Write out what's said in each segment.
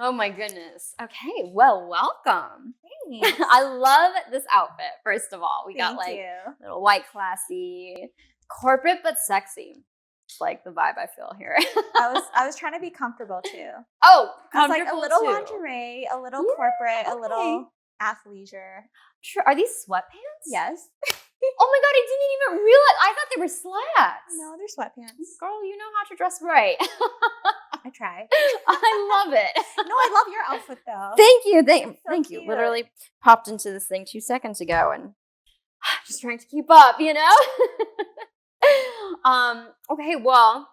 Oh my goodness. Okay, well, welcome. Thanks. I love this outfit, first of all. We got Thank like you. little white classy, corporate but sexy. It's like the vibe I feel here. I was trying to be comfortable too. Oh, I was like a comfortable little too. lingerie, a little Yeah, corporate, a okay. little athleisure. Sure. Are these sweatpants? Yes. Oh my god, I didn't even realize. I thought they were slacks. No, they're sweatpants. Girl, you know how to dress right. I try. I love it. No, I love your outfit though. Thank you. So Thank you. cute. Literally popped into this thing 2 seconds ago and just trying to keep up, you know? Okay, well,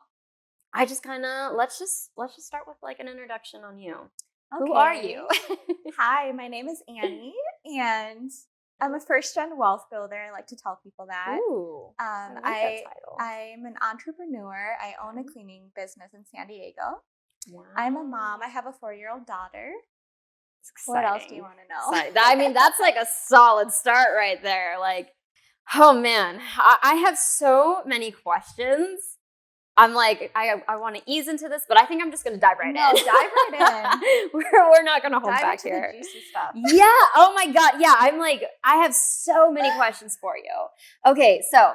I just kind of let's just start with like an introduction on you. Okay. Who are you? Hi, my name is Annie, and I'm a first-gen wealth builder. I like to tell people that. Ooh. I like that title. I'm an entrepreneur. I own a cleaning business in San Diego. Wow. I'm a mom. I have a 4-year-old daughter. Exciting. What else do you want to know? Exciting. I mean, that's like a solid start right there. Like, oh man, I have so many questions. I'm like, I want to ease into this, but I think I'm just going to dive right in. Dive right in. We're not going to hold Dive back into here. the juicy stuff. Yeah. Oh my God. Yeah. I'm like, I have so many questions for you. Okay. So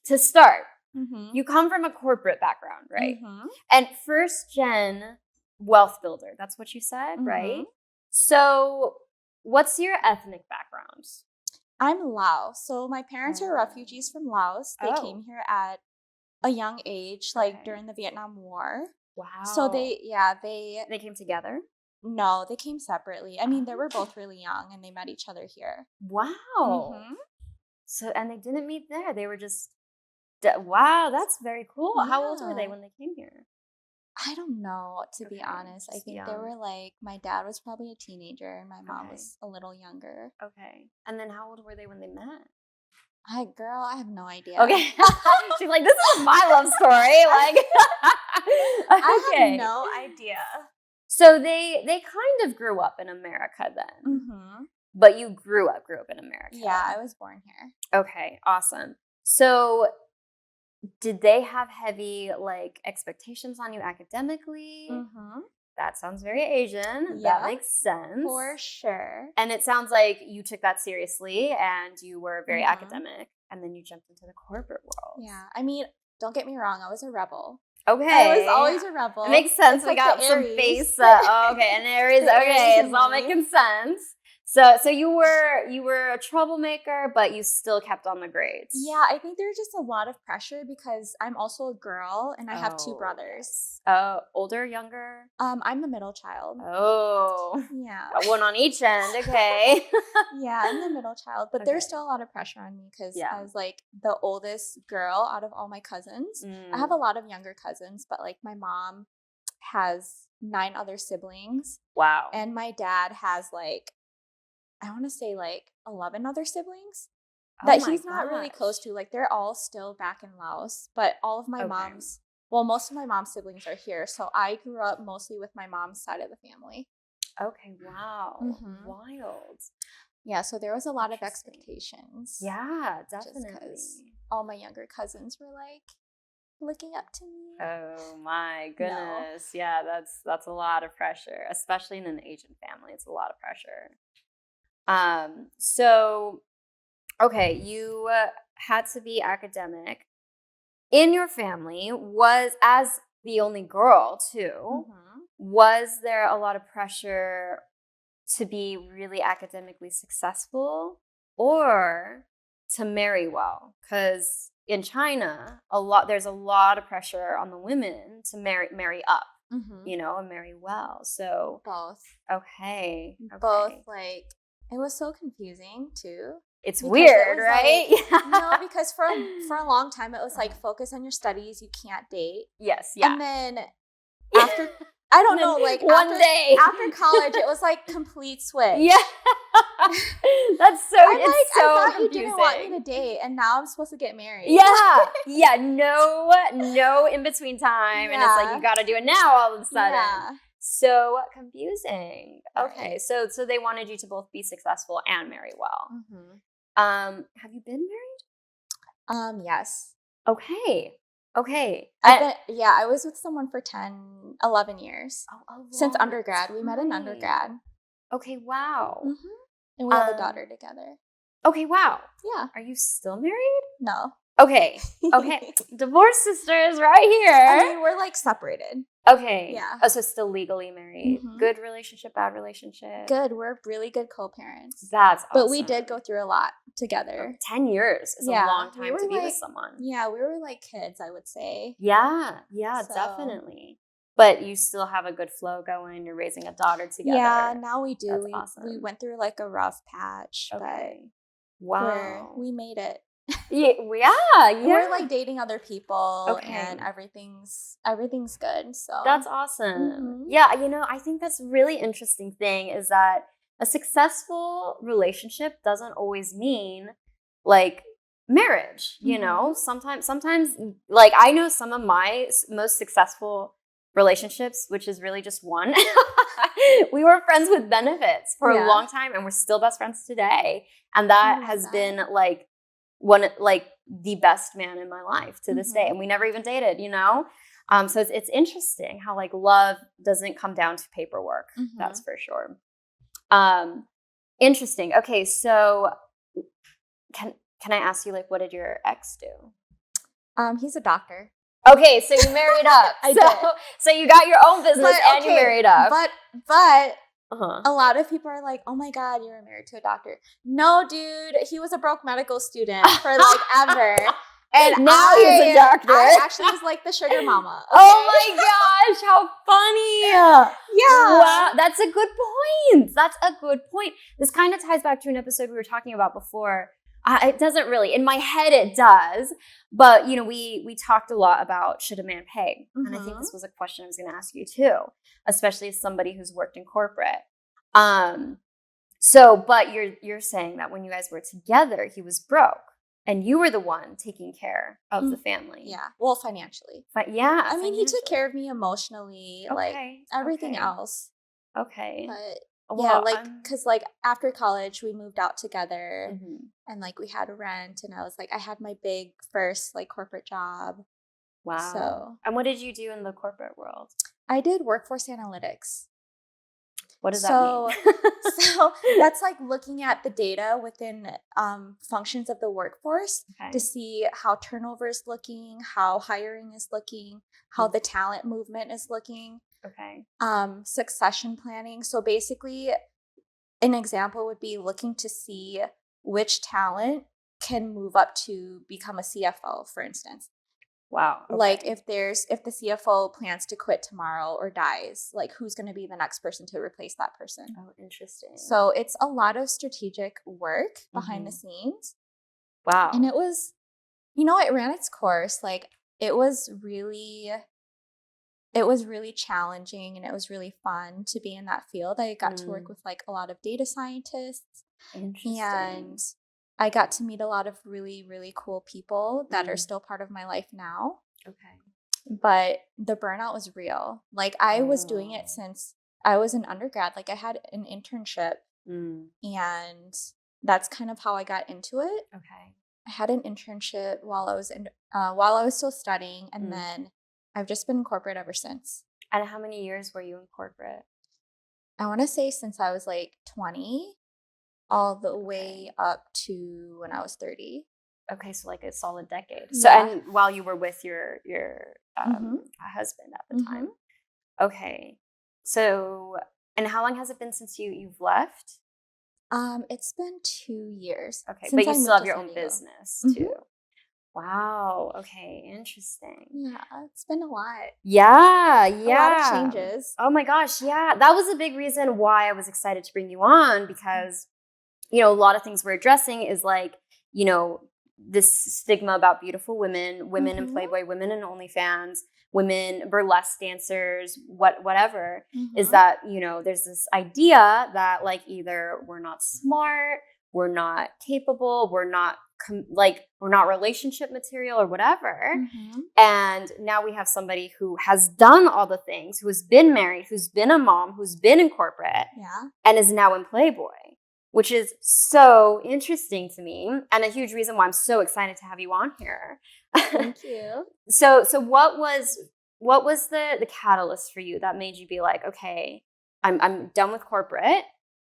to start, you come from a corporate background, right? And first gen wealth builder. That's what you said, right? So what's your ethnic background? I'm Laos. So my parents are refugees from Laos. They came here at a young age, like during the Vietnam War. Wow. So they came together? No, they came separately. I mean, they were both really young and they met each other here. Wow. So, and they didn't meet there. They were just, wow, that's very cool. Yeah. How old were they when they came here? I don't know, to be honest. I think they were like, my dad was probably a teenager and my mom was a little younger. Okay. And then how old were they when they met? Girl, I have no idea. Okay. She's like, this is my love story. Like, I have no idea. So they kind of grew up in America then. But you grew up in America. Yeah, I was born here. Okay, awesome. So did they have heavy like expectations on you academically? That sounds very Asian. Yeah, that makes sense. For sure. And it sounds like you took that seriously and you were very academic and then you jumped into the corporate world. Yeah. I mean, don't get me wrong. I was a rebel. Okay. I was always a rebel. It makes sense. It's we like got some Aries. face. Okay, and Aries. Okay, it's all making sense. So you were a troublemaker, but you still kept on the grades. Yeah, I think there's just a lot of pressure because I'm also a girl and I have 2 brothers. Older, younger? I'm the middle child. Oh. Yeah. One on each end. Okay. Yeah, I'm the middle child, but there's still a lot of pressure on me because I was like the oldest girl out of all my cousins. I have a lot of younger cousins, but like my mom has 9 other siblings. Wow. And my dad has like, I want to say like 11 other siblings that he's not really close to. Like they're all still back in Laos, but all of my most of my mom's siblings are here. So I grew up mostly with my mom's side of the family. Okay, wow. Wild. Yeah, so there was a lot of expectations. Yeah, definitely. All my younger cousins were like looking up to me. Oh my goodness. No. Yeah, that's a lot of pressure, especially in an Asian family. It's a lot of pressure. So, okay, you had to be academic. In your family, as the only girl too, was there a lot of pressure to be really academically successful or to marry well? Because in China, there's a lot of pressure on the women to marry up, you know, and marry well. So both. Okay. Both, like. It was so confusing too. It's weird, right? Like, no, because for a long time it was like focus on your studies, you can't date. Yes, yeah. And then after I don't know, like day after college it was like complete switch. Yeah. That's so I thought confusing. You didn't want me to date and now I'm supposed to get married. Yeah. Yeah, no in between time. And it's like you gotta do it now all of a sudden. Yeah. So confusing. Okay, so they wanted you to both be successful and marry well. Have you been married? Yes. Okay. Okay. I was with someone for 10, 11 years. Oh, since undergrad. We met in undergrad. Okay, wow. And we have a daughter together. Okay, wow. Yeah. Are you still married? No. Okay. Divorce sisters right here. I mean, we're like separated. Okay. Yeah. Oh, so still legally married. Good relationship, bad relationship? Good. We're really good co-parents. That's awesome. But we did go through a lot together. 10 years is a long time to be with someone. Yeah, we were like kids, I would say. Yeah, definitely. But you still have a good flow going. You're raising a daughter together. Yeah, now we do. That's awesome. We went through like a rough patch, but we made it. Yeah. We're like dating other people, and everything's good. So that's awesome. Yeah, I think that's a really interesting thing is that a successful relationship doesn't always mean like marriage. Sometimes like I know some of my most successful relationships, which is really just one. We were friends with benefits for a long time, and we're still best friends today. And that has been like the best man in my life to this day, and we never even dated. So it's interesting how like love doesn't come down to paperwork. That's for sure. Interesting. Okay, so can I ask you like what did your ex do? He's a doctor. Okay, so you married up. So you got your own business and you married up. But a lot of people are like, oh my God, you're married to a doctor. No, dude, he was a broke medical student for like ever. And now he's a doctor. I actually was like the sugar mama. Okay? Oh my gosh, how funny. Yeah. Wow, that's a good point. This kind of ties back to an episode we were talking about before. It doesn't really. In my head, it does. But, we talked a lot about should a man pay? And I think this was a question I was going to ask you too, especially as somebody who's worked in corporate. But you're saying that when you guys were together, he was broke and you were the one taking care of the family. Yeah. Well, financially. But yeah. I mean, he took care of me emotionally, like everything else. Okay. But yeah, because like after college we moved out together and like we had rent, and I was like, I had my big first like corporate job. Wow. So, and what did you do in the corporate world? I did workforce analytics. What does that mean? So that's like looking at the data within functions of the workforce to see how turnover is looking, how hiring is looking, how the talent movement is looking. Okay. Succession planning. So basically, an example would be looking to see which talent can move up to become a CFO, for instance. Wow. Okay. Like if the CFO plans to quit tomorrow or dies, like who's going to be the next person to replace that person? Oh, interesting. So it's a lot of strategic work behind the scenes. Wow. And it was, it ran its course. Like it was really challenging, and it was really fun to be in that field. I got to work with like a lot of data scientists. Interesting. And I got to meet a lot of really, really cool people that are still part of my life now. Okay. But the burnout was real. Like I was doing it since I was an undergrad. Like I had an internship and that's kind of how I got into it. Okay. I had an internship while I was still studying, and then I've just been in corporate ever since. And how many years were you in corporate? I want to say since I was like 20 all the way up to when I was 30. Okay, so like a solid decade. So and while you were with your husband at the time. Okay. So, and how long has it been since you've left? It's been 2 years. Okay, but you still have your own business too. Wow. Okay. Interesting. Yeah, it's been a lot. Yeah. A lot of changes. Oh my gosh. Yeah. That was a big reason why I was excited to bring you on, because, a lot of things we're addressing is like, this stigma about beautiful women in Playboy, women in OnlyFans, women, burlesque dancers, whatever, is that, there's this idea that like either we're not smart, we're not capable, we're not relationship material or whatever. And now we have somebody who has done all the things, who has been married, who's been a mom, who's been in corporate, and is now in Playboy, which is so interesting to me, and a huge reason why I'm so excited to have you on here. Thank you. So what was the catalyst for you that made you be like, okay, I'm done with corporate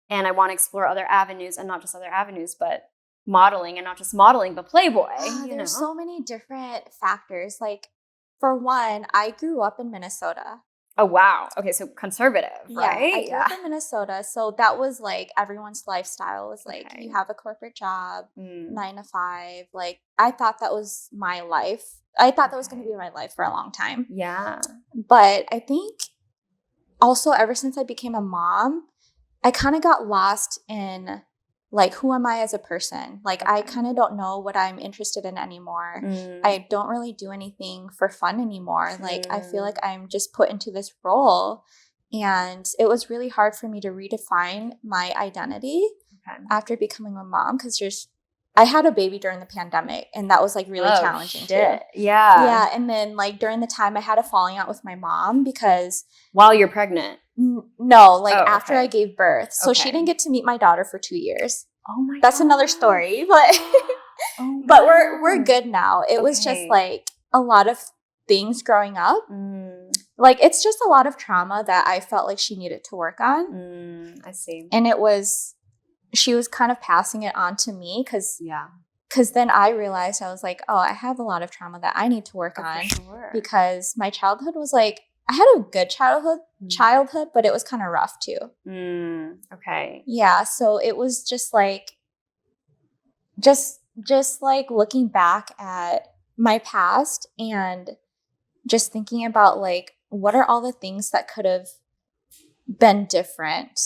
and I want to explore other avenues, and not just other avenues, but modeling, and not just modeling, but Playboy, There's so many different factors. Like, for one, I grew up in Minnesota. Oh, wow. Okay, so conservative, right? I grew up in Minnesota, so that was like everyone's lifestyle was like you have a corporate job, 9 to 5. Like, I thought that was my life. I thought that was going to be my life for a long time. Yeah. But I think also ever since I became a mom, I kind of got lost in like, who am I as a person? Like, I kind of don't know what I'm interested in anymore. I don't really do anything for fun anymore. Like, I feel like I'm just put into this role. And it was really hard for me to redefine my identity after becoming a mom, because I had a baby during the pandemic, and that was like really challenging too. Yeah. Yeah. And then like during the time I had a falling out with my mom because while you're pregnant. No, like after I gave birth. So she didn't get to meet my daughter for 2 years. Oh my god. That's another story, but but we're good now. It was just like a lot of things growing up. Like, it's just a lot of trauma that I felt like she needed to work on. I see. And she was kind of passing it on to me because then I realized, I was like, oh, I have a lot of trauma that I need to work on because my childhood was like, I had a good childhood, but it was kind of rough too. Okay. Yeah. So it was just like, just like looking back at my past and just thinking about like, what are all the things that could have been different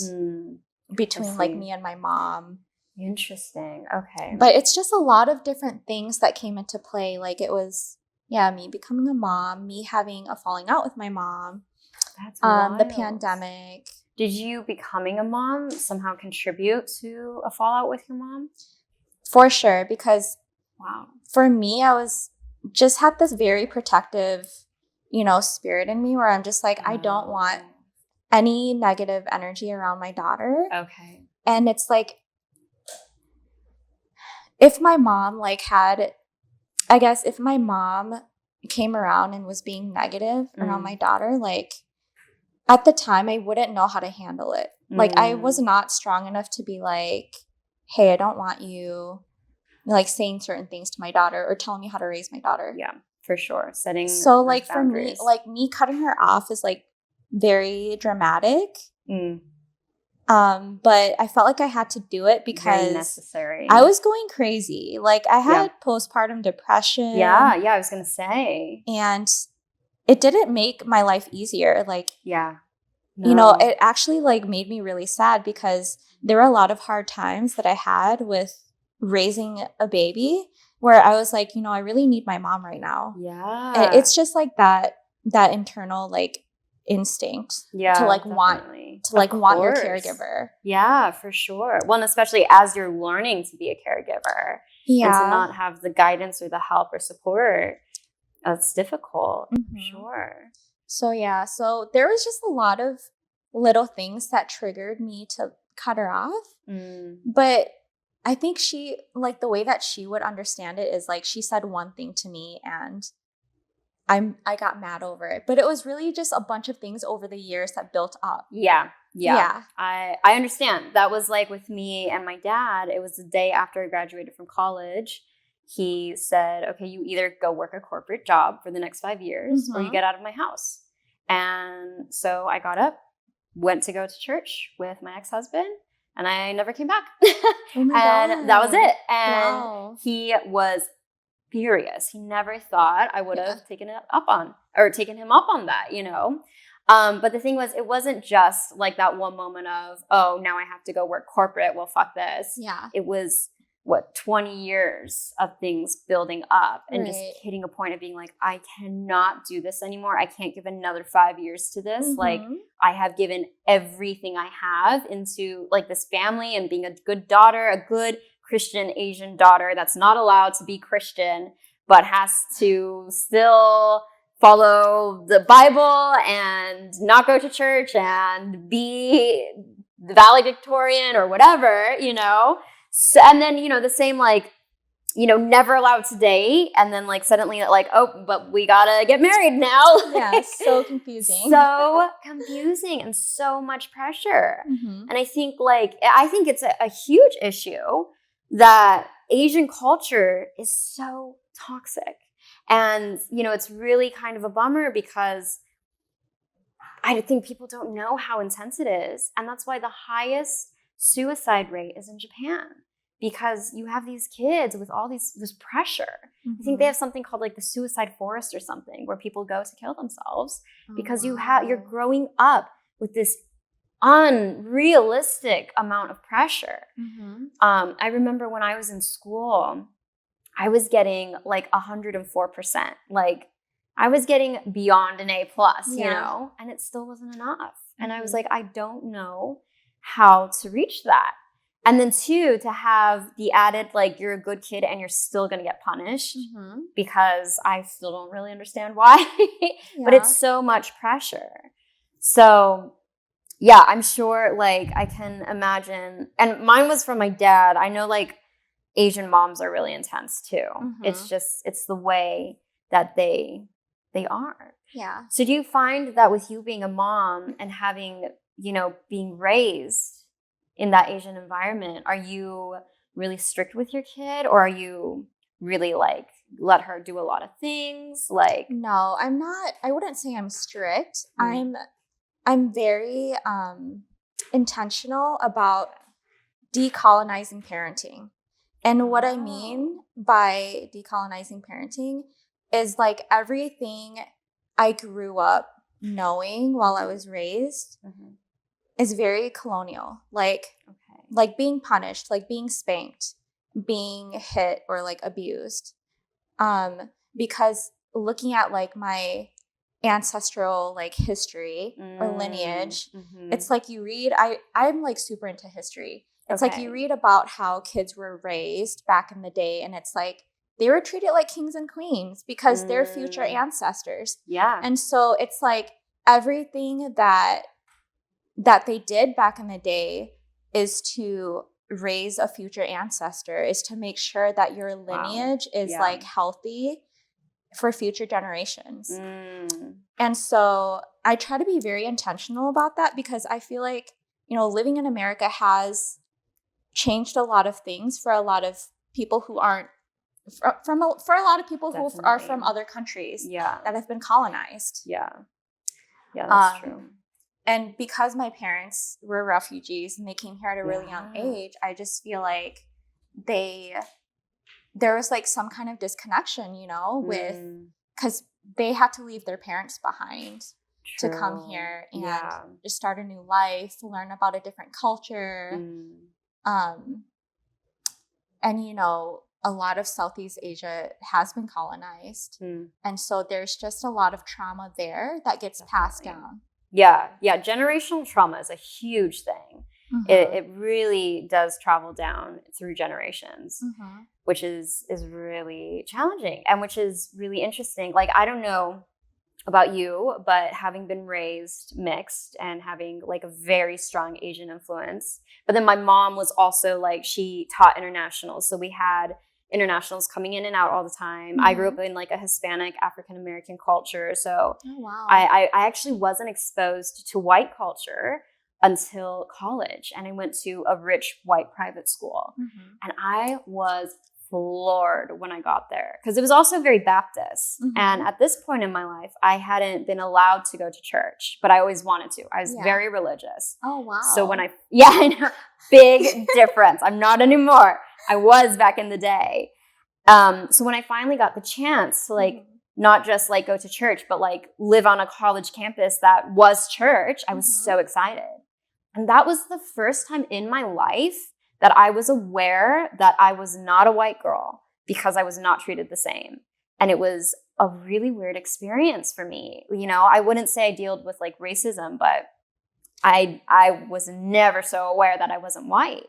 between like me and my mom. Interesting. Okay. But it's just a lot of different things that came into play. Like, it was, me becoming a mom, me having a falling out with my mom. That's wild. The pandemic. Did you becoming a mom somehow contribute to a fallout with your mom? For sure, because for me, I just had this very protective, spirit in me where I'm just like, I don't want any negative energy around my daughter. Okay. And it's like, if my mom if my mom came around and was being negative around my daughter, like, at the time I wouldn't know how to handle it. Like, I was not strong enough to be like, hey, I don't want you like saying certain things to my daughter or telling me how to raise my daughter. Yeah, for sure. Setting so like boundaries. For me, like, me cutting her off is like very dramatic. But I felt like I had to do it because very necessary. I was going crazy. Like, I had postpartum depression. Yeah, I was gonna say. And it didn't make my life easier. Like, no. It actually like made me really sad because there were a lot of hard times that I had with raising a baby where I was like, I really need my mom right now. Yeah. And it's just like that internal like instinct to like want your caregiver. Yeah, for sure. Well, and especially as you're learning to be a caregiver and to not have the guidance or the help or support, it's difficult. For sure. So there was just a lot of little things that triggered me to cut her off. But I think she, like, the way that she would understand it is like, she said one thing to me and I got mad over it, but it was really just a bunch of things over the years that built up. Yeah. I understand. That was like with me and my dad. It was the day after I graduated from college. He said, okay, you either go work a corporate job for the next 5 years or you get out of my house. And so I got up, went to go to church with my ex-husband, and I never came back. Oh my God. That was it. And he was furious. He never thought I would have taken him up on that, But the thing was, it wasn't just like that one moment of, oh, now I have to go work corporate. Well, fuck this. Yeah. It was 20 years of things building up and just hitting a point of being like, I cannot do this anymore. I can't give another 5 years to this. Like, I have given everything I have into like this family and being a good daughter, a good Christian Asian daughter that's not allowed to be Christian, but has to still follow the Bible and not go to church and be the valedictorian or whatever, So, and then, the same like never allowed to date. And then like suddenly like, oh, but we gotta get married now. Yeah, so confusing. So confusing and so much pressure. And I think it's a huge issue that Asian culture is so toxic. And, it's really kind of a bummer because I think people don't know how intense it is. And that's why the highest suicide rate is in Japan, because you have these kids with all this pressure. I think they have something called like the suicide forest or something, where people go to kill themselves because you're growing up with this unrealistic amount of pressure. I remember when I was in school, I was getting like 104%. Like I was getting beyond an A+, and it still wasn't enough. And I was like, I don't know how to reach that. And then two, to have the added, like, you're a good kid and you're still going to get punished because I still don't really understand why, but it's so much pressure. So yeah, I'm sure, like, I can imagine, and mine was from my dad. I know like Asian moms are really intense too. It's the way that they are. Yeah. So do you find that with you being a mom and having, being raised in that Asian environment, are you really strict with your kid, or are you really like let her do a lot of things? Like, no, I'm not. I wouldn't say I'm strict. I'm very intentional about decolonizing parenting. And what I mean by decolonizing parenting is like everything I grew up knowing while I was raised is very colonial. Like being punished, like being spanked, being hit or like abused. Because looking at like my ancestral like history or lineage, it's like you read, I'm like super into history. It's like you read about how kids were raised back in the day, and it's like they were treated like kings and queens because they're future ancestors. Yeah. And so it's like everything that they did back in the day is to raise a future ancestor, is to make sure that your lineage is like healthy for future generations. And so I try to be very intentional about that, because I feel like, living in America has changed a lot of things for a lot of people who aren't for a lot of people who are from other countries that have been colonized. Yeah, that's true. And because my parents were refugees and they came here at a really young age, I just feel like there was like some kind of disconnection, with, because they had to leave their parents behind to come here and just start a new life, learn about a different culture. And, a lot of Southeast Asia has been colonized. And so there's just a lot of trauma there that gets passed down. Yeah. Generational trauma is a huge thing. It really does travel down through generations, which is really challenging and which is really interesting. Like, I don't know about you, but having been raised mixed and having like a very strong Asian influence, but then my mom was also like, she taught internationals. So we had internationals coming in and out all the time. I grew up in like a Hispanic African-American culture. So I actually wasn't exposed to white culture until college. And I went to a rich white private school. And I was floored when I got there, because it was also very Baptist. And at this point in my life, I hadn't been allowed to go to church, but I always wanted to. I was very religious. Oh, wow. So when I know, big difference. I'm not anymore. I was back in the day. So when I finally got the chance to like, not just like go to church, but like live on a college campus that was church, I was so excited. And that was the first time in my life that I was aware that I was not a white girl, because I was not treated the same. And it was a really weird experience for me. I wouldn't say I dealt with like racism, but I was never so aware that I wasn't white.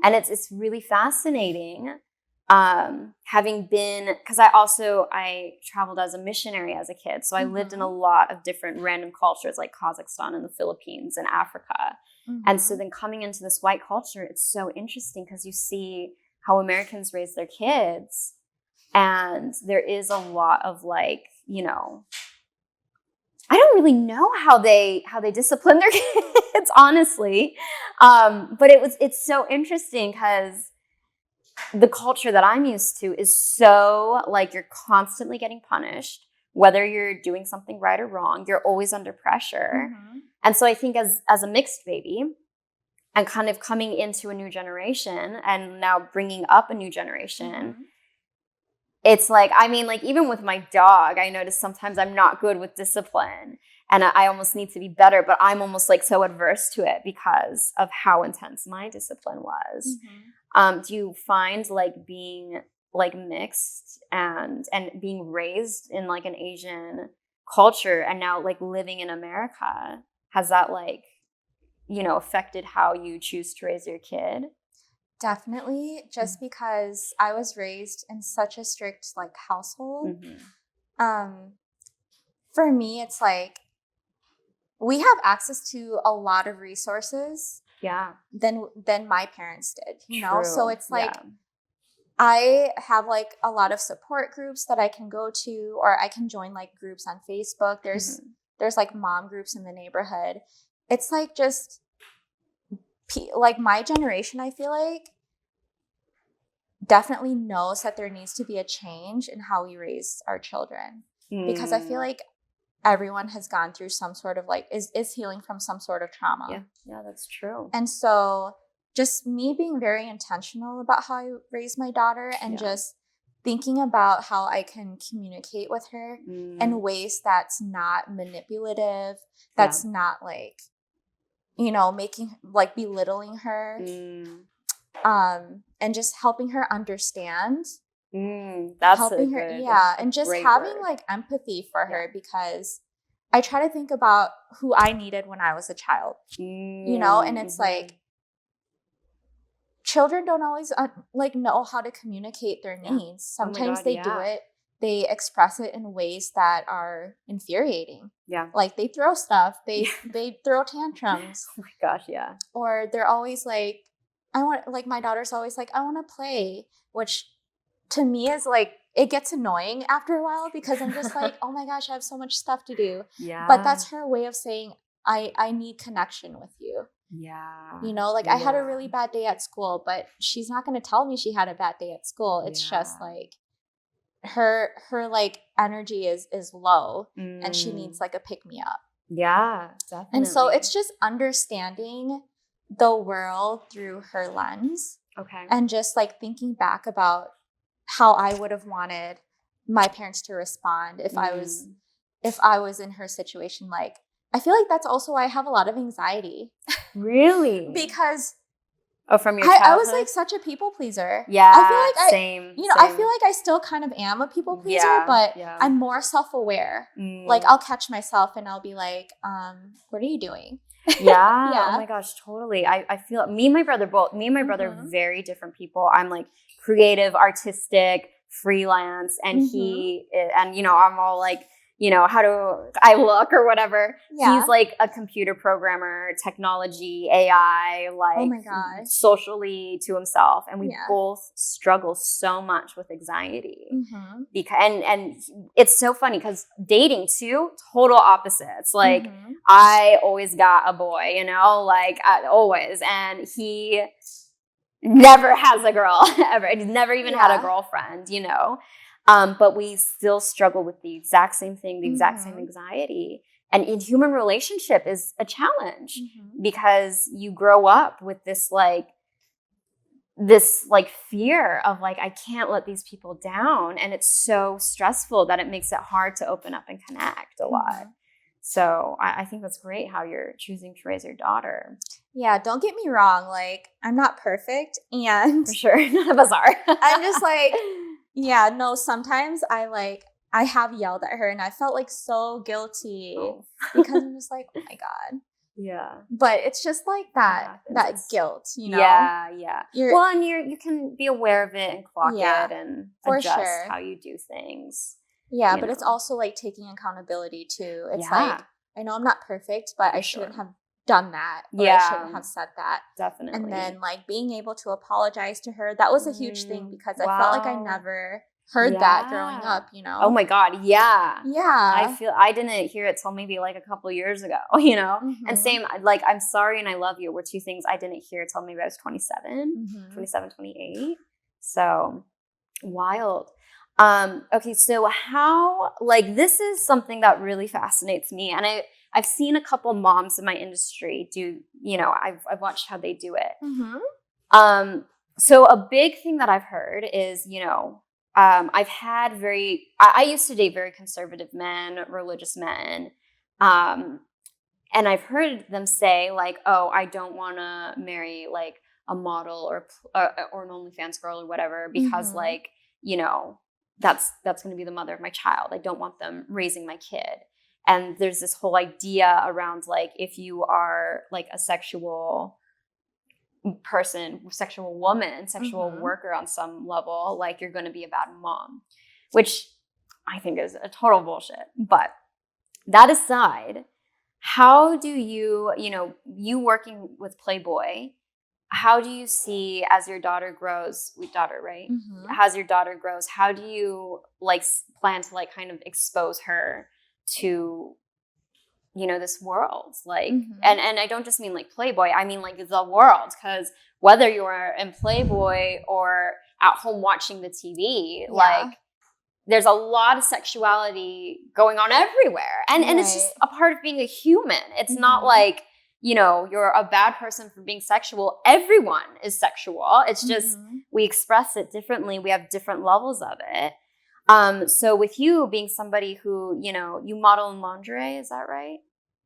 And it's really fascinating, having been, because I traveled as a missionary as a kid. So I lived in a lot of different random cultures like Kazakhstan and the Philippines and Africa. And so then coming into this white culture, it's so interesting because you see how Americans raise their kids. And there is a lot of like, you know, I don't really know how they discipline their kids, honestly. But it's so interesting because the culture that I'm used to is so like you're constantly getting punished, whether you're doing something right or wrong. You're always under pressure. Mm-hmm. And so I think as a mixed baby and kind of coming into a new generation and now bringing up a new generation, mm-hmm. It's like, I mean, like even with my dog, I notice sometimes I'm not good with discipline and I almost need to be better, but I'm almost like so adverse to it because of how intense my discipline was. Mm-hmm. Do you find like being like mixed and being raised in like an Asian culture and now like living in America, has that like, you know, affected how you choose to raise your kid? Definitely, just because I was raised in such a strict like household. Mm-hmm. For me, it's like we have access to a lot of resources. Yeah. Than my parents did, you know? So it's like I have like a lot of support groups that I can go to, or I can join like groups on Facebook. There's like mom groups in the neighborhood. It's like just like my generation, I feel like, definitely knows that there needs to be a change in how we raise our children. Because I feel like everyone has gone through some sort of like, is healing from some sort of trauma. Yeah, that's true. And so just me being very intentional about how I raise my daughter and just thinking about how I can communicate with her in ways that's not manipulative, that's not like, you know, making like belittling her, and just helping her understand. That's helping her, and just having word. Like empathy for her, because I try to think about who I needed when I was a child, you know, and it's like children don't always like know how to communicate their needs. Sometimes they do it. They express it in ways that are infuriating. Yeah. Like they throw stuff. They throw tantrums. Oh my gosh, yeah. Or they're always like, my daughter's always like, I want to play, which to me is like, it gets annoying after a while because I'm just like, oh my gosh, I have so much stuff to do. Yeah. But that's her way of saying, I need connection with you. Yeah. You know, like I had a really bad day at school, but she's not going to tell me she had a bad day at school. It's just like, her like energy is low and she needs like a pick me up. Yeah, definitely. And so it's just understanding the world through her lens. Okay. And just like thinking back about how I would have wanted my parents to respond if I was in her situation. Like I feel like that's also why I have a lot of anxiety. Really? Because from your childhood? I was like such a people pleaser. Yeah, I feel like same. I feel like I still kind of am a people pleaser, but I'm more self-aware. Like I'll catch myself and I'll be like, what are you doing? Yeah. Oh my gosh, totally. I feel me and my brother very different people. I'm like creative, artistic, freelance, and you know, I'm all like, you know, how do I look or whatever. Yeah. He's like a computer programmer, technology, AI, like oh my gosh. Socially to himself. And we both struggle so much with anxiety. Because and it's so funny because dating too, total opposites. Like I always got a boy, you know, like always. And he never has a girl ever. He's never even had a girlfriend, you know. But we still struggle with the exact same thing, the exact same anxiety. And in human relationship is a challenge because you grow up with this fear of like, I can't let these people down. And it's so stressful that it makes it hard to open up and connect a lot. So I think that's great how you're choosing to raise your daughter. Yeah, don't get me wrong. Like, I'm not perfect. And for sure, none of us are. I'm just like... Yeah, no, sometimes I have yelled at her and I felt like so guilty because I'm just like, oh my God. Yeah. But it's just like that guilt, you know? Yeah, yeah. And you can be aware of it and clock it and adjust how you do things. Yeah, but it's also like taking accountability too. It's like, I know I'm not perfect, but I shouldn't have done that, or I shouldn't have said that. Definitely. And then like being able to apologize to her, that was a huge thing because I felt like I never heard that growing up, you know? Oh my God. Yeah. Yeah. I didn't hear it till maybe like a couple years ago, you know? And same, like, I'm sorry and I love you were two things I didn't hear till maybe I was 27, 28. So wild. Okay. So how, like, this is something that really fascinates me. And I've seen a couple moms in my industry do, you know, I've watched how they do it. So a big thing that I've heard is, you know, I've had I used to date very conservative men, religious men. And I've heard them say like, oh, I don't want to marry like a model or an OnlyFans girl or whatever, because like, you know, that's going to be the mother of my child. I don't want them raising my kid. And there's this whole idea around like, if you are like a sexual person, sexual woman, sexual worker on some level, like you're going to be a bad mom, which I think is a total bullshit. But that aside, how do you, you know, you working with Playboy, how do you see as your daughter grows, right? As your daughter grows, how do you like plan to like kind of expose her to, you know, this world, like, and I don't just mean like Playboy, I mean like the world, because whether you're in Playboy or at home watching the TV, like there's a lot of sexuality going on everywhere. And it's just a part of being a human. It's not like, you know, you're a bad person for being sexual. Everyone is sexual. It's just, we express it differently. We have different levels of it. So with you being somebody who, you know, you model in lingerie, is that right?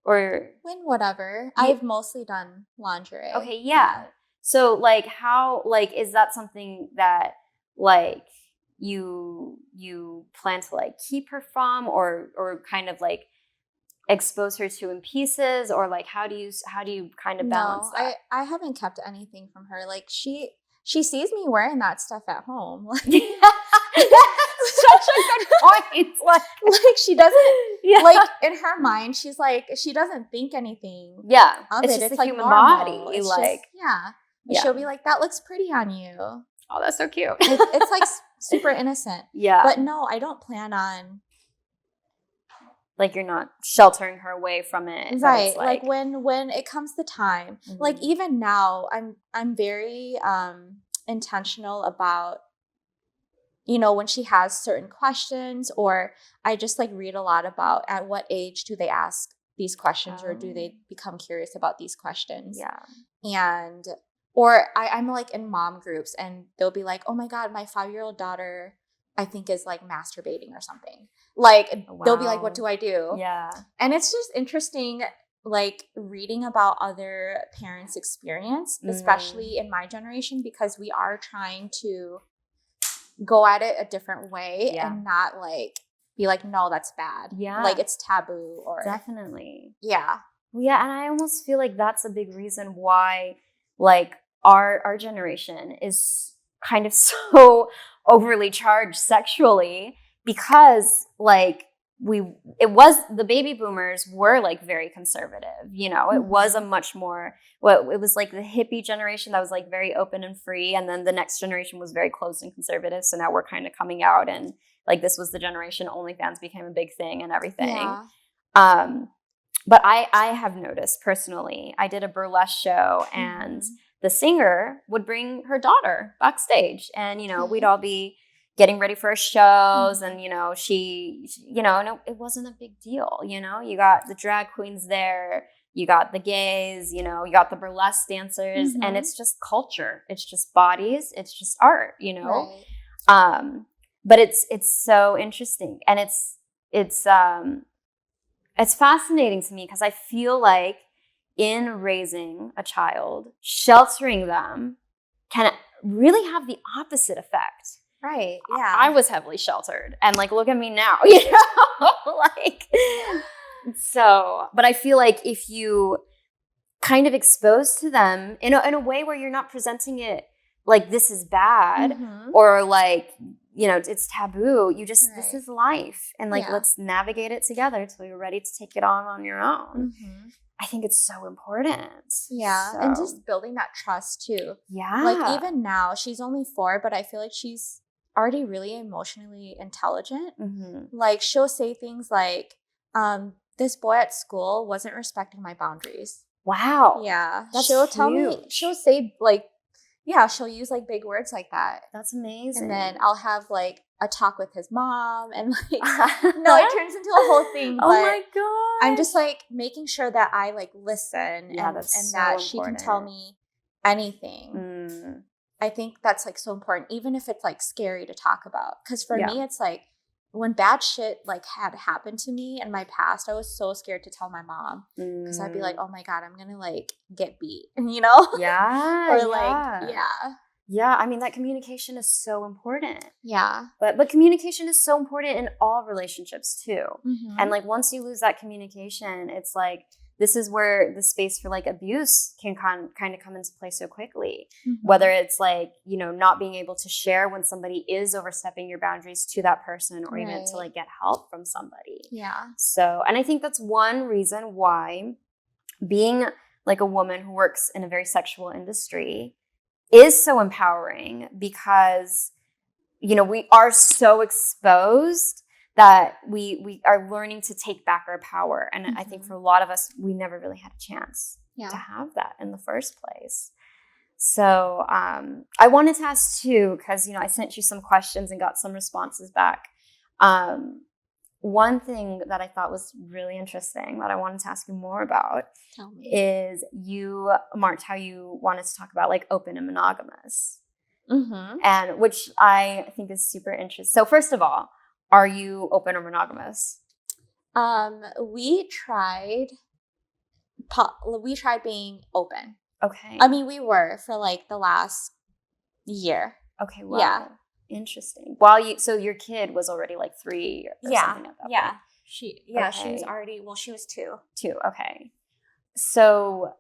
Or whatever. I've mostly done lingerie. Okay, yeah. So like how, like, is that something that like you plan to like keep her from, or kind of like expose her to in pieces, or like how do you kind of balance that? I haven't kept anything from her. Like she sees me wearing that stuff at home. Like such a good point. Like she doesn't like in her mind, she's like, she doesn't think anything. Yeah. Of it's it. just It's the like human normal. body. It's like just, she'll be like, that looks pretty on you. Oh, that's so cute. It's like super innocent. Yeah. But no, I don't plan on. Like you're not sheltering her away from it. Right. Like when it comes the time, like even now I'm very intentional about, you know, when she has certain questions, or I just like read a lot about at what age do they ask these questions, or do they become curious about these questions? Yeah. And or I'm like in mom groups and they'll be like, oh my God, my 5-year-old daughter, I think is like masturbating or something. Like they'll be like, what do I do? Yeah. And it's just interesting, like reading about other parents' experience, especially in my generation, because we are trying to go at it a different way and not like be like, no, that's bad. Yeah. Like it's taboo or. Definitely. Yeah. Yeah. And I almost feel like that's a big reason why like our generation is kind of so overly charged sexually, because like the baby boomers were like very conservative, you know, it was a much more, it was like the hippie generation that was like very open and free. And then the next generation was very closed and conservative. So now we're kind of coming out, and like this was the generation OnlyFans became a big thing and everything. Yeah. But I have noticed personally, I did a burlesque show and the singer would bring her daughter backstage, and, you know, we'd all be getting ready for our shows, and, you know, she you know, and it wasn't a big deal, you know, you got the drag queens there, you got the gays, you know, you got the burlesque dancers, and it's just culture, it's just bodies, it's just art, you know. Right. But it's so interesting, and it's fascinating to me, because I feel like in raising a child, sheltering them can really have the opposite effect. Right. Yeah. I was heavily sheltered, and like, look at me now, you know, like, so, but I feel like if you kind of expose to them in a way where you're not presenting it like this is bad or like, you know, it's taboo, you just, this is life, and like, let's navigate it together until you're ready to take it on your own. I think it's so important. Yeah. So. And just building that trust too. Yeah. Like even now, she's only 4, but I feel like she's already really emotionally intelligent. Mm-hmm. Like she'll say things like, this boy at school wasn't respecting my boundaries. Wow. Yeah. That's she'll huge. tell me, she'll say like, yeah, she'll use like big words like that. That's amazing. And then I'll have like a talk with his mom and like, no, it turns into a whole thing. Oh but my God. I'm just like making sure that I like listen and that's so that important. she can tell me anything. Mm. I think that's like so important, even if it's like scary to talk about. Because for Yeah. me, it's like when bad shit like had happened to me in my past, I was so scared to tell my mom because I'd be like, oh my God, I'm gonna like get beat, you know? Yeah. Or yeah. like, yeah. Yeah, I mean, that communication is so important. Yeah. But communication is so important in all relationships too. Mm-hmm. And like once you lose that communication, it's like this is where the space for like abuse can kind of come into play so quickly. Mm-hmm. Whether it's like, you know, not being able to share when somebody is overstepping your boundaries to that person or even to like get help from somebody. Yeah. So, and I think that's one reason why being like a woman who works in a very sexual industry is so empowering because, you know, we are so exposed that we are learning to take back our power. And I think for a lot of us, we never really had a chance to have that in the first place. So I wanted to ask too, because, you know, I sent you some questions and got some responses back. One thing that I thought was really interesting that I wanted to ask you more about is you marked how you wanted to talk about like open and monogamous. Mm-hmm. And which I think is super interesting. So first of all, are you open or monogamous? We tried being open. Okay. I mean, we were for like the last year. Okay. Wow. Yeah. Interesting. So your kid was already like 3 or something at that point. She was already, she was 2. 2. Okay. So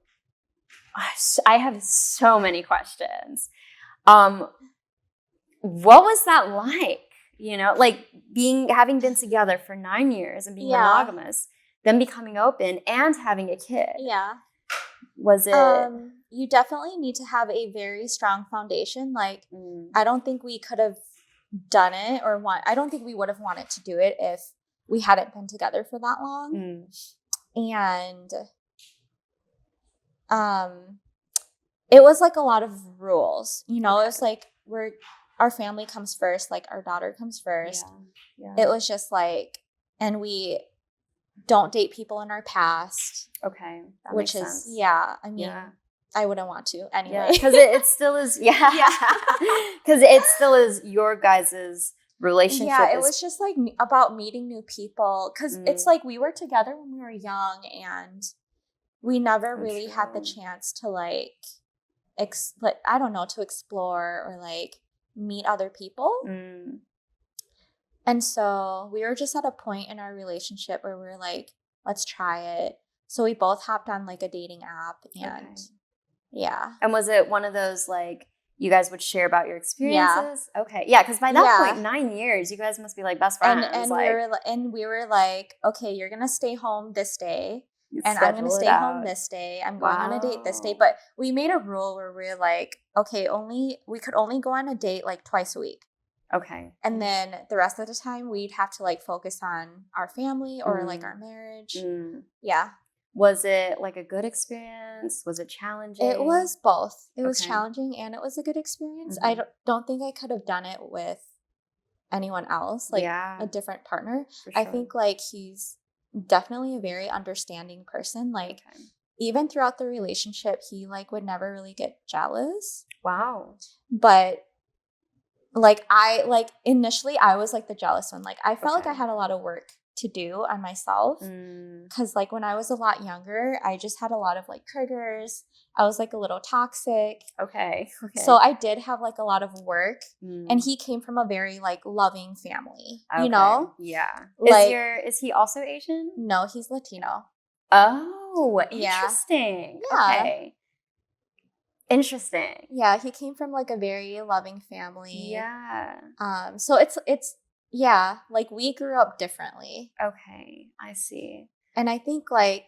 I have so many questions. What was that like? You know, like having been together for 9 years and being monogamous, then becoming open and having a kid. Yeah. Was it? You definitely need to have a very strong foundation. Like, I don't think we could have done it I don't think we would have wanted to do it if we hadn't been together for that long. And it was like a lot of rules, you know. It was like our family comes first, like our daughter comes first. Yeah. It was just like, and we don't date people in our past. Okay. That which makes is sense. I mean, I wouldn't want to anyway. Because it still is, because it still is your guys' relationship. Yeah, it was just like about meeting new people. Because it's like we were together when we were young and we never really had the chance to like, I don't know, to explore or like meet other people. And so we were just at a point in our relationship where we were like, let's try it. So we both hopped on like a dating app and And was it one of those like you guys would share about your experiences? Yeah. Okay. Yeah, because by that point, 9 years, you guys must be like best friends. And we were like, okay, you're gonna stay home this day. And I'm going to stay home this day. I'm going on a date this day. But we made a rule where we're like, okay, we could only go on a date like twice a week. Okay. And then the rest of the time we'd have to like focus on our family or like our marriage. Yeah. Was it like a good experience? Was it challenging? It was both. It was challenging and it was a good experience. I don't think I could have done it with anyone else, like a different partner. Sure. I think like he's definitely a very understanding person. Like even throughout the relationship, he like would never really get jealous. Wow. But like initially I was like the jealous one. Like I felt like I had a lot of work to do on myself because like when I was a lot younger, I just had a lot of like triggers. I was like a little toxic. Okay. So I did have like a lot of work and he came from a very like loving family, you know? Yeah. Like, is he also Asian? No, he's Latino. Oh, interesting. Yeah. Okay. Interesting. Yeah, he came from like a very loving family. Yeah. So it's like we grew up differently. Okay, I see. And I think like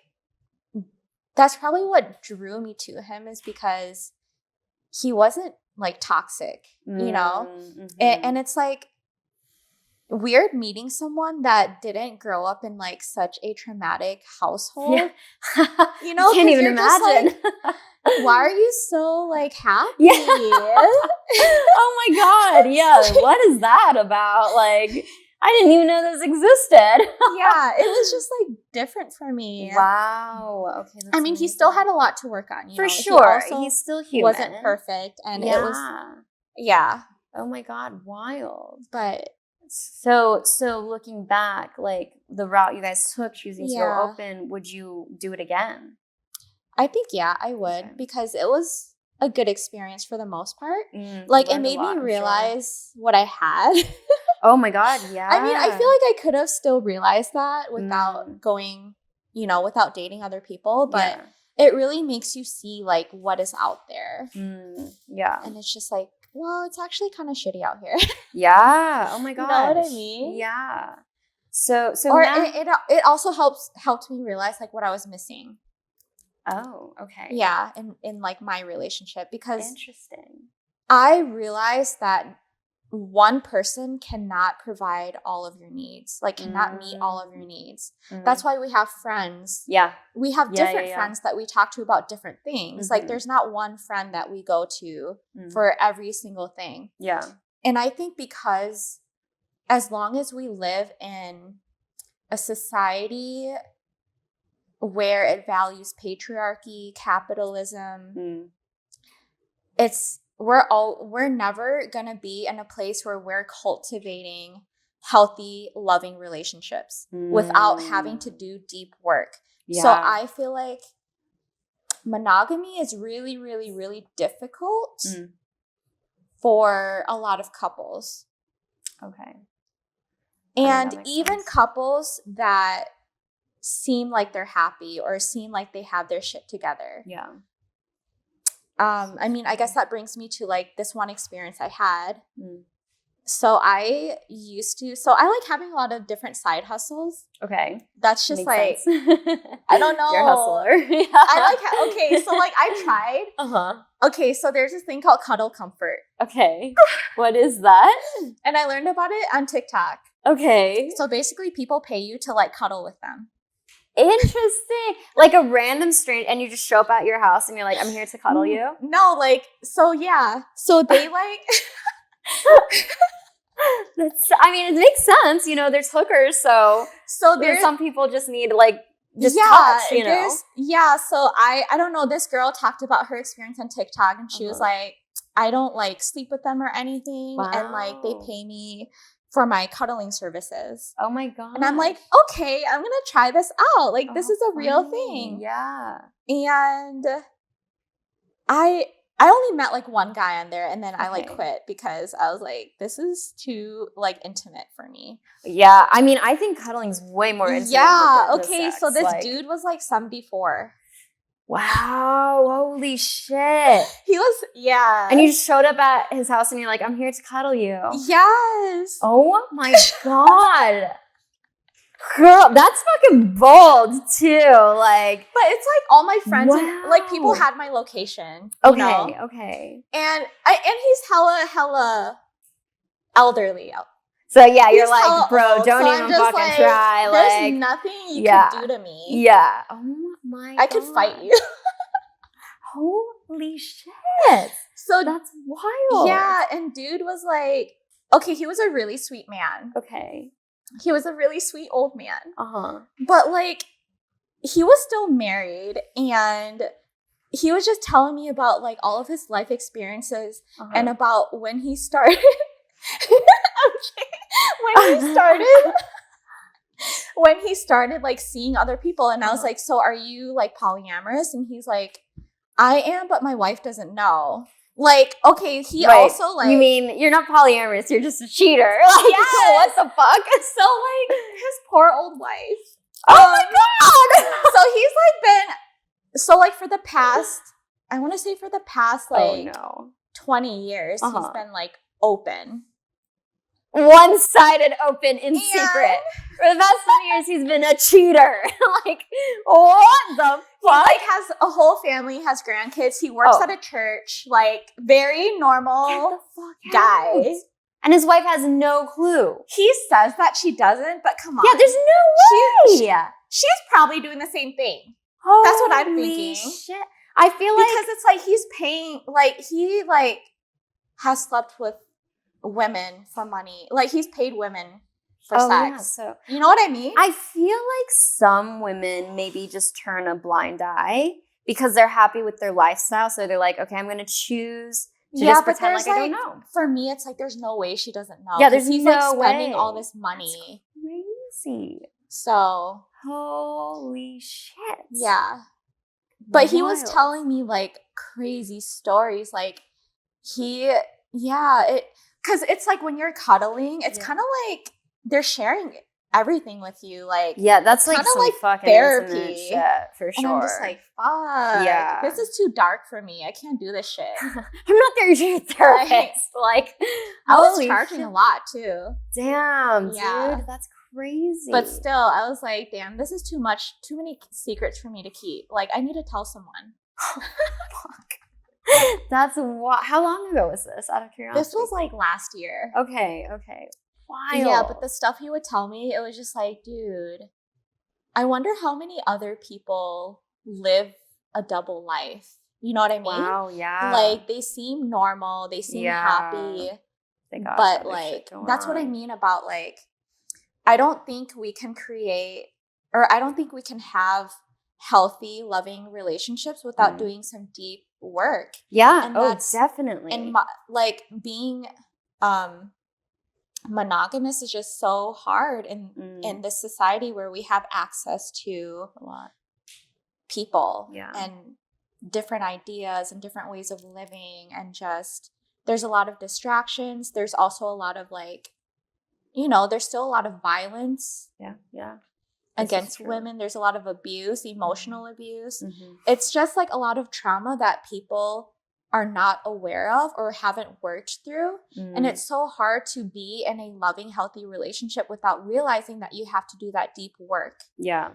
that's probably what drew me to him, is because he wasn't like toxic, you know? Mm-hmm. And it's like weird meeting someone that didn't grow up in like such a traumatic household. Yeah. You know, I can't even you're just imagine. like, why are you so like happy? Yeah. Oh my God. Yeah. What is that about? Like, I didn't even know this existed. Yeah, it was just like different for me. Wow. Okay. That's I mean, he amazing. still had a lot to work on, you For know. sure. He also He's still human. wasn't perfect, and it was, yeah. Oh my God, wild. But So looking back, like the route you guys took, choosing to go yeah, open, would you do it again? I think, yeah, I would, Okay. because it was a good experience for the most part. You Like, it learned a made lot, me I'm sure. realize what I had. Oh my God, yeah. I mean, I feel like I could have still realized that without Mm. going, you know, without dating other people, but Yeah. it really makes you see like what is out there. Yeah. And it's just like, well, it's actually kind of shitty out here. Yeah. Oh my You gosh. know what I mean? Yeah. So Or now- it also helped me realize like what I was missing. Oh, okay. Yeah, in like my relationship, because Interesting. I realized that one person cannot provide all of your needs, like cannot meet all of your needs. That's why we have friends. Yeah. We have different friends that we talk to about different things. Like, there's not one friend that we go to for every single thing. Yeah. And I think because as long as we live in a society where it values patriarchy, capitalism, we're never gonna be in a place where we're cultivating healthy, loving relationships without having to do deep work. Yeah. So I feel like monogamy is really, really, really difficult for a lot of couples. Okay. And even couples that seem like they're happy or seem like they have their shit together. Yeah. I mean, I guess that brings me to like this one experience I had. So I like having a lot of different side hustles. Okay. That's just makes like, I don't know. You're a hustler. Yeah. Okay, so like I tried. Okay, so there's this thing called Cuddle Comfort. Okay. What is that? And I learned about it on TikTok. Okay. So basically people pay you to like cuddle with them. Interesting. Like a random stranger, and you just show up at your house and you're like, I'm here to cuddle you? No, like, so yeah. So they like... I mean, it makes sense. You know, there's hookers, so there's some people just need like touch, you know? Yeah, so I don't know. This girl talked about her experience on TikTok, and she was like, I don't like sleep with them or anything. Wow. And like they pay me for my cuddling services. Oh my God. And I'm like, okay, I'm going to try this out. Like, this is a real thing. Yeah. And I only met like one guy on there, and then I like quit because I was like, this is too like intimate for me. Yeah. I mean, I think cuddling's way more intimate. Yeah. Okay. So this dude was like 74. Wow. Holy shit. He was, yeah. And you just showed up at his house and you're like, I'm here to cuddle you. Yes. Oh my God. Girl, that's fucking bold too. Like, but it's like all my friends and like people had my location. Okay. You know? Okay. And he's hella elderly. So yeah, you're like, bro, don't even fucking like, try. There's nothing you can do to me. Yeah. Oh my God. I could fight you. Holy shit. So that's wild. Yeah, and dude was like, okay, he was a really sweet man. Okay. He was a really sweet old man. But like, he was still married, and he was just telling me about like all of his life experiences and about when he started. when he started like seeing other people, and I was like, so are you like polyamorous? And he's like, I am, but my wife doesn't know. Like, okay, he also like... You mean, you're not polyamorous, you're just a cheater. Like, yes! What the fuck? So like, his poor old wife. Oh my God! So he's like been... So like for the past, I want to say for the past like 20 years, he's been like open. one-sided open in secret. For the past 7 years, he's been a cheater. Like, what the fuck? He like has a whole family, has grandkids. He works at a church. Like, very normal guy. And his wife has no clue. He says that she doesn't, but come on. Yeah, there's no way. She's probably doing the same thing. Holy That's what I'm thinking. Shit. I feel like because it's like he's paying, like he like has slept with women for money. Like he's paid women for sex. Yeah, so you know what I mean? I feel like some women maybe just turn a blind eye because they're happy with their lifestyle. So they're like, okay, I'm going to choose to just pretend like I don't know. For me, it's like there's no way she doesn't know. Yeah, there's he's no like spending way. all this money. That's crazy. So holy shit. Yeah. But he was telling me like crazy stories. Like because it's like when you're cuddling, it's kind of like they're sharing everything with you. Like, yeah, that's like some like fucking therapy shit for sure. And I'm just like, fuck. Yeah. This is too dark for me. I can't do this shit. I'm not their therapist. Like, I was charging a lot too. Damn, dude. That's crazy. But still, I was like, damn, this is too much, too many secrets for me to keep. Like, I need to tell someone. Fuck. That's how long ago was this, out of curiosity? This was like last year. Okay. Wild. Yeah, but the stuff he would tell me, it was just like, dude, I wonder how many other people live a double life. You know what I mean? Wow, yeah. Like, they seem normal, they seem happy. But like, that's what I mean about like, I don't think we can have healthy, loving relationships without doing some deep work. Yeah. And definitely. And like being monogamous is just so hard in this society where we have access to a lot people and different ideas and different ways of living, and just there's a lot of distractions. There's also a lot of like, there's still a lot of violence against women. There's a lot of abuse, emotional abuse. It's just like a lot of trauma that people are not aware of or haven't worked through. And it's so hard to be in a loving, healthy relationship without realizing that you have to do that deep work. Yeah.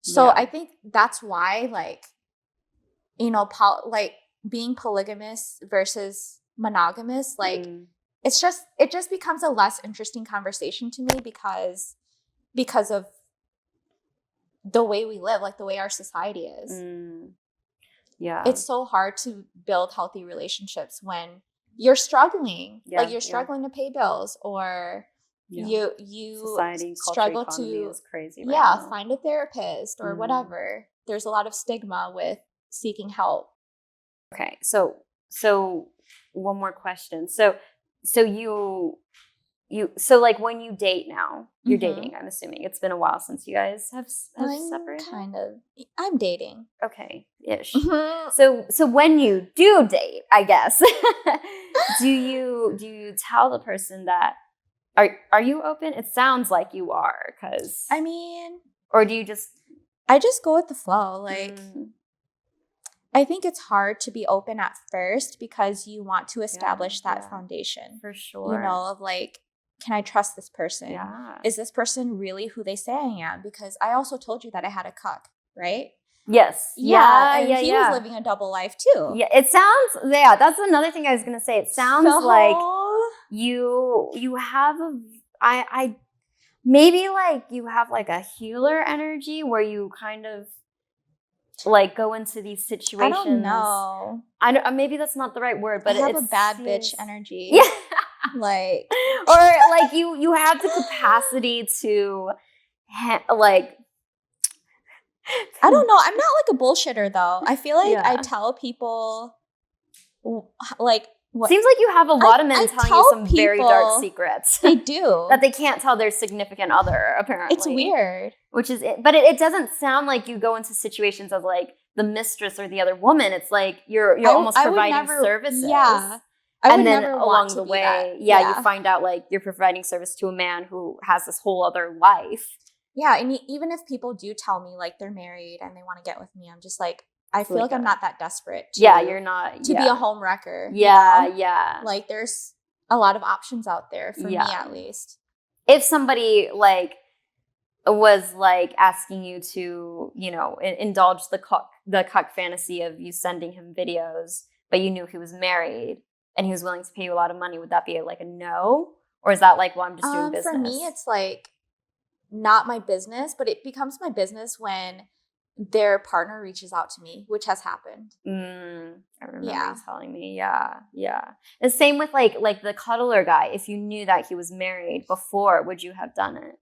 So I think that's why, like, like being polygamous versus monogamous, like, it just becomes a less interesting conversation to me because of the way we live, like the way our society is. Yeah. It's so hard to build healthy relationships when you're struggling. Like you're struggling to pay bills, or you society, struggle culture, to is crazy right now. Find a therapist or whatever. There's a lot of stigma with seeking help. Okay. So one more question. So like when you date now, you're dating, I'm assuming. It's been a while since you guys have separated? Kind of. I'm dating. Okay, ish. So when you do date, I guess, do you tell the person that, are you open? It sounds like you are, because or do you I just go with the flow. Like, I think it's hard to be open at first because you want to establish that foundation. For sure. Of like, can I trust this person? Yeah. Is this person really who they say I am? Because I also told you that I had a cuck, right? Yes. Yeah. And he was living a double life too. Yeah. It sounds, that's another thing I was going to say. It sounds like you have maybe like you have like a healer energy where you kind of like go into these situations. I don't know. Maybe that's not the right word, but I have a bad bitch energy. Yeah. Like, or like you have the capacity to like, I don't know. I'm not like a bullshitter though. I feel like I tell people like, what? Seems like you have a lot of men telling you some very dark secrets. They do. That they can't tell their significant other, apparently. It's weird. Which is it. But it doesn't sound like you go into situations of like the mistress or the other woman. It's like you're almost providing services. Yeah. And then along the way, you find out like you're providing service to a man who has this whole other life. Yeah. And even if people do tell me like they're married and they want to get with me, I'm just like, I feel like I'm not that desperate to, you're not to be a home wrecker. Yeah, yeah. Like there's a lot of options out there for me, at least. If somebody like was like asking you to, you know, indulge the cuck fantasy of you sending him videos, but you knew he was married and he was willing to pay you a lot of money, would that be like a no? Or is that like, well, I'm just doing business? For me, it's like not my business, but it becomes my business when their partner reaches out to me, which has happened. I remember you telling me. Yeah. And same with like the cuddler guy. If you knew that he was married before, would you have done it?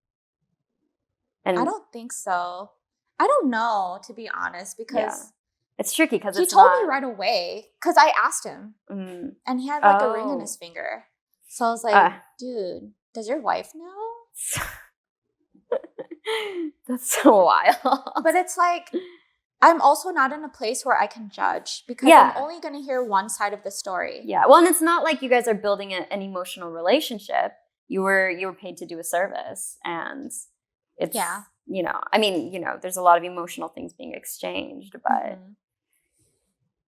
And I don't think so. I don't know, to be honest, because it's tricky because he told me right away because I asked him, and he had like a ring on his finger. So I was like, dude, does your wife know? That's so wild. But it's like, I'm also not in a place where I can judge because I'm only going to hear one side of the story. Yeah. Well, and it's not like you guys are building an emotional relationship. You were paid to do a service, and it's, you know, I mean, you know, there's a lot of emotional things being exchanged, but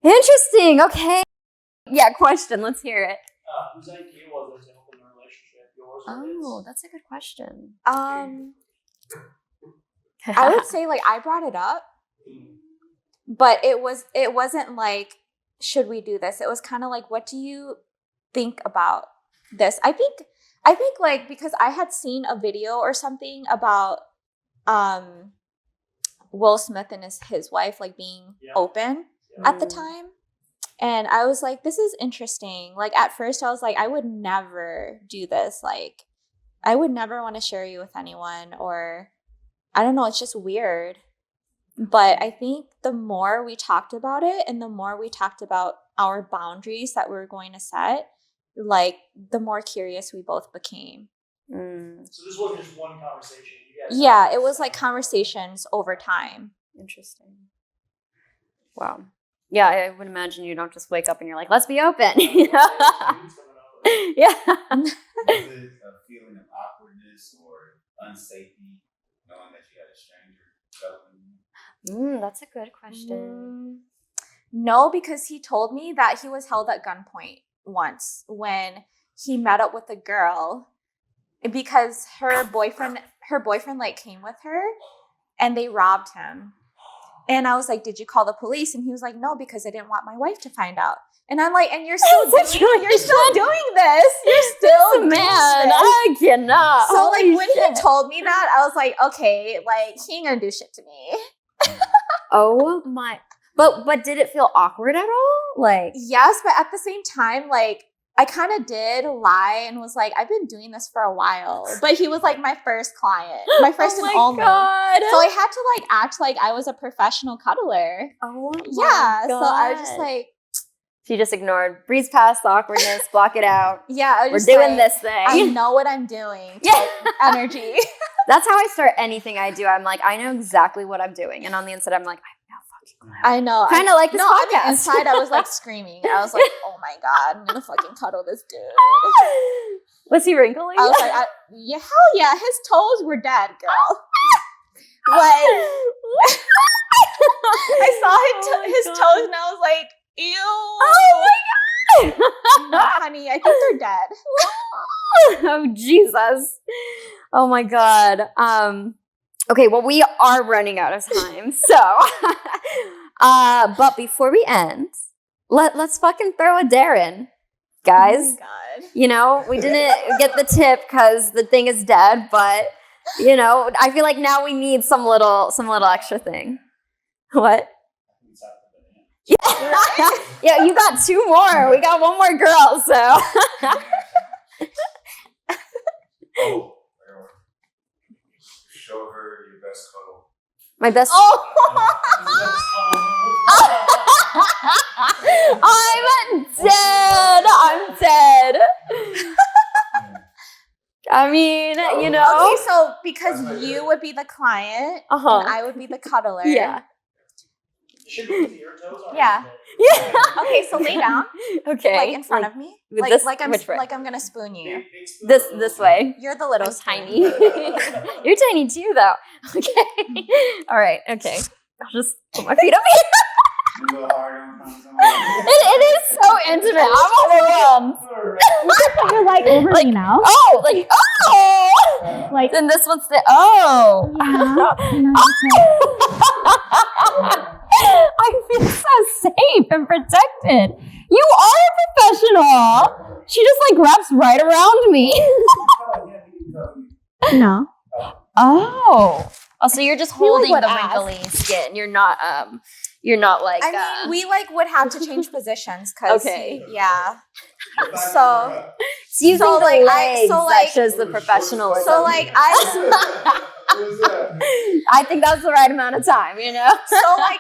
interesting. Okay. Yeah. Question. Let's hear it. Whose idea was it to open the relationship? Yours or his? That's a good question. I would say like I brought it up, but it wasn't like, should we do this? It was kind of like, what do you think about this? I think like, because I had seen a video or something about Will Smith and his wife like being open at the time. And I was like, this is interesting. Like at first I was like, I would never do this. Like I would never want to share you with anyone, or I don't know, it's just weird. But I think the more we talked about it and the more we talked about our boundaries that we were going to set, like the more curious we both became. So this wasn't just one conversation. You guys it was like conversations over time. Interesting. Wow. Yeah, I would imagine you don't just wake up and you're like, let's be open. Yeah. Was it a feeling of awkwardness or unsafety knowing that you had a stranger? That's a good question. No, because he told me that he was held at gunpoint once when he met up with a girl because her boyfriend like came with her and they robbed him. And I was like, did you call the police? And he was like, no, because I didn't want my wife to find out. And I'm like, and you're still doing this. You're still doing Man, I cannot. So like when he told me that, I was like, okay, like he ain't gonna do shit to me. Oh my. But did it feel awkward at all? Like, yes, but at the same time, like I kind of did lie and was like, I've been doing this for a while. But he was like my first client, my first and only. God. So I had to like act like I was a professional cuddler. Oh my God. So I was just like. She just ignored, breeze past the awkwardness, block it out. Yeah. We're doing this thing. I know what I'm doing. Energy. That's how I start anything I do. I'm like, I know exactly what I'm doing. And on the inside, I'm like, I know. Kind of like this podcast. On the inside, I was like screaming. I was like, oh my God, I'm going to fucking cuddle this dude. Was he wrinkling? I was like, hell yeah. His toes were dead, girl. Like, I saw his toes and I was like, ew. Oh my God. No, honey, I think they're dead. Oh, Jesus. Oh my God. Okay, well, we are running out of time. So, but before we end, let's fucking throw a dare in, guys. Oh my God. You know, we didn't get the tip because the thing is dead, but you know, I feel like now we need some little extra thing. What? Yeah. Yeah, you got two more. We got one more girl, so. Show her your best cuddle. My best. I'm dead. I'm dead. I mean, you know. Okay, so because you would be the client and I would be the cuddler. Yeah. Should we use your toes on Yeah. Yeah. Okay, so lay down. Okay. Like in front of me. With Like, this, like I'm which way? like I'm gonna spoon you. This way. You're the little I'm spoon. tiny. You're tiny too, though. Okay. All right. Okay. I'll just put my feet up here. A little hard on It is so intimate. I'm overwhelmed. You're like over me now. Oh, like, oh! Like, Then this one's the, oh. yeah. I feel so safe and protected. You are a professional. She just like wraps right around me. No. Oh, so you're just holding would the ask. wrinkly skin. You're not like. I mean, we like would have to change positions because Okay. yeah. So It's using so, the like, legs so, like- that shows the professionalism. so like I I think that's the right amount of time, you know. so like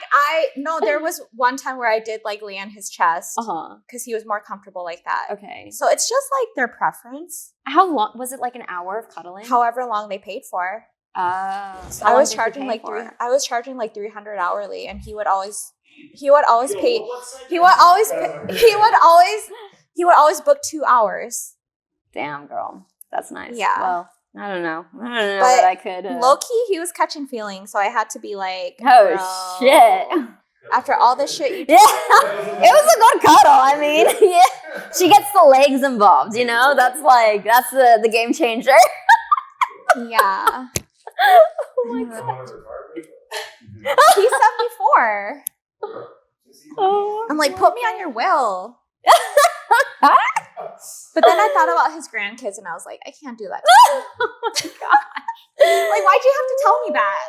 there was one time where I did like lay on his chest huh. because he was more comfortable like that. Okay. So it's just like their preference, How long was it? Like an hour of cuddling? however long they paid for. So I how long was did you charging pay like for? I was charging like $300 hourly, and he would always pay. He would always book 2 hours. Damn, girl, that's nice. Yeah. Well, I don't know But that I could. Low key, he was catching feelings, so I had to be like, Oh "Bro, shit. After all this shit you did, Yeah, it was a good cuddle. I mean, yeah, she gets the legs involved. You know, that's the game changer. yeah." Oh my god. He said before. Oh, I'm like, put me on your will. But then I thought about his grandkids, and I was like, I can't do that. Like, why'd you have to tell me that?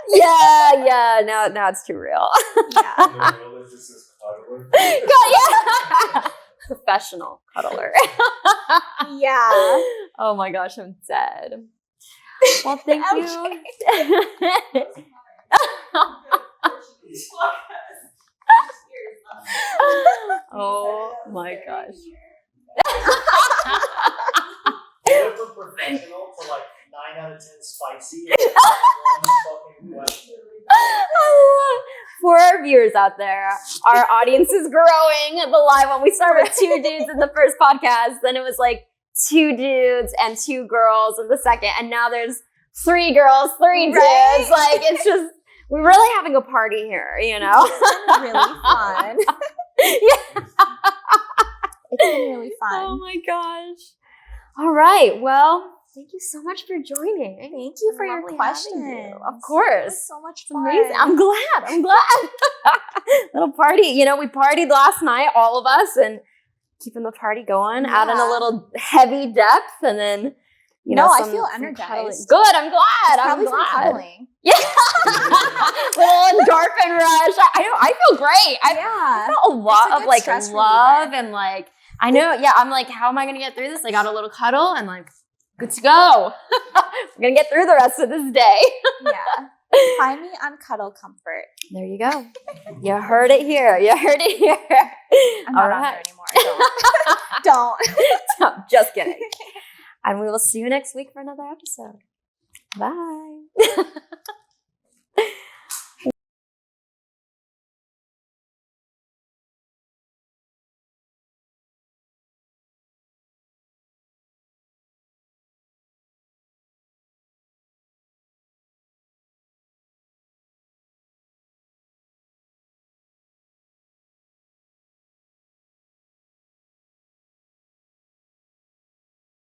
yeah. Now it's too real. Yeah. Yeah. Professional cuddler. Yeah. Oh my gosh, I'm dead. Well, thank you. Oh my gosh. Went from professional to like 9 out of 10 spicy. For our viewers out there, our audience is growing. The live one, we started with 2 dudes in the first podcast, then it was like 2 dudes and 2 girls in the second, and now there's 3 girls, 3 dudes. Right? Like, it's just, we're really having a party here, you know? It's been really fun. Yeah. It's been really fun. Oh my gosh. All right. Well, thank you so much for joining. Thank you for your Lovely having questions. you. Of It course. was so much It's fun. amazing. I'm glad. Little party. You know, we partied last night, all of us, and keeping the party going, adding a Yeah. little heavy depth, and then, you No, know, I some- feel some energized. cuddling. Good. I'm glad. I'm Probably from glad. cuddling. Yeah. Little endorphin rush. I feel great. I Yeah. felt a lot It's a of good like stress love reliever. and like, I know, yeah, I'm like, how am I going to get through this? I got a little cuddle and like, good to go. I'm going to get through the rest of this day. Yeah. Find me on Cuddle Comfort. There you go. You heard it here. I'm All not on there right. anymore. Don't. No, just kidding. And we will see you next week for another episode. Bye.